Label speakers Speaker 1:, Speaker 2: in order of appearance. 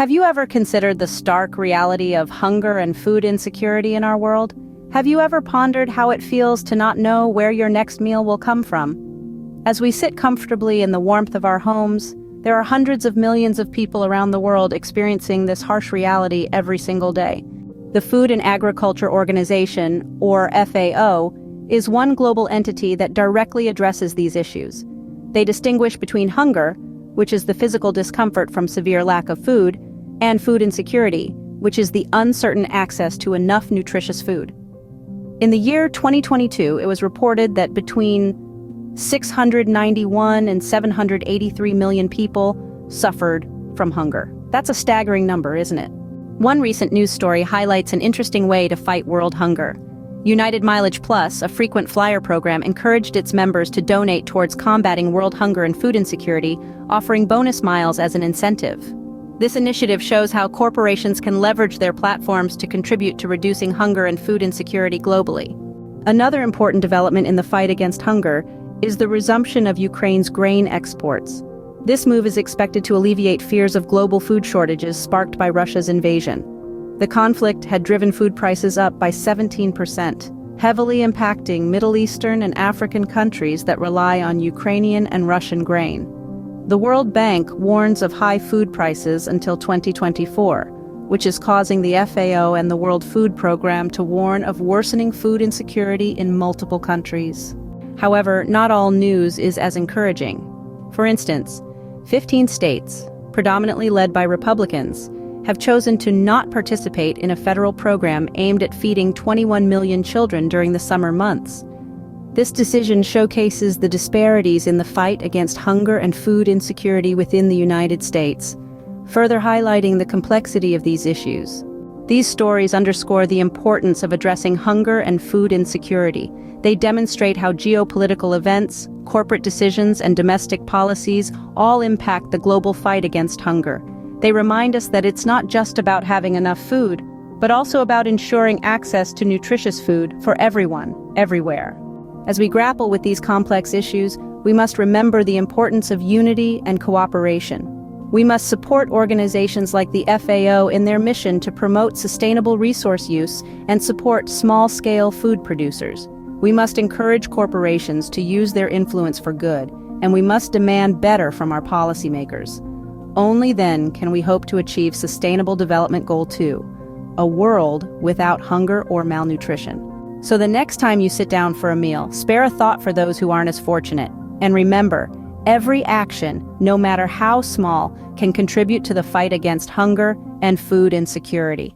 Speaker 1: Have you ever considered the stark reality of hunger and food insecurity in our world? Have you ever pondered how it feels to not know where your next meal will come from? As we sit comfortably in the warmth of our homes, there are hundreds of millions of people around the world experiencing this harsh reality every single day. The Food and Agriculture Organization, or FAO, is one global entity that directly addresses these issues. They distinguish between hunger, which is the physical discomfort from severe lack of food, and food insecurity, which is the uncertain access to enough nutritious food. In the year 2022, it was reported that between 691 and 783 million people suffered from hunger. That's a staggering number, isn't it? One recent news story highlights an interesting way to fight world hunger. United Mileage Plus, a frequent flyer program, encouraged its members to donate towards combating world hunger and food insecurity, offering bonus miles as an incentive. This initiative shows how corporations can leverage their platforms to contribute to reducing hunger and food insecurity globally. Another important development in the fight against hunger is the resumption of Ukraine's grain exports. This move is expected to alleviate fears of global food shortages sparked by Russia's invasion. The conflict had driven food prices up by 17%, heavily impacting Middle Eastern and African countries that rely on Ukrainian and Russian grain. The World Bank warns of high food prices until 2024, which is causing the FAO and the World Food Program to warn of worsening food insecurity in multiple countries. However, not all news is as encouraging. For instance, 15 states, predominantly led by Republicans, have chosen to not participate in a federal program aimed at feeding 21 million children during the summer months. This decision showcases the disparities in the fight against hunger and food insecurity within the United States, further highlighting the complexity of these issues. These stories underscore the importance of addressing hunger and food insecurity. They demonstrate how geopolitical events, corporate decisions, and domestic policies all impact the global fight against hunger. They remind us that it's not just about having enough food, but also about ensuring access to nutritious food for everyone, everywhere. As we grapple with these complex issues, we must remember the importance of unity and cooperation. We must support organizations like the FAO in their mission to promote sustainable resource use and support small-scale food producers. We must encourage corporations to use their influence for good, and we must demand better from our policymakers. Only then can we hope to achieve Sustainable Development Goal 2, a world without hunger or malnutrition. So the next time you sit down for a meal, spare a thought for those who aren't as fortunate. And remember, every action, no matter how small, can contribute to the fight against hunger and food insecurity.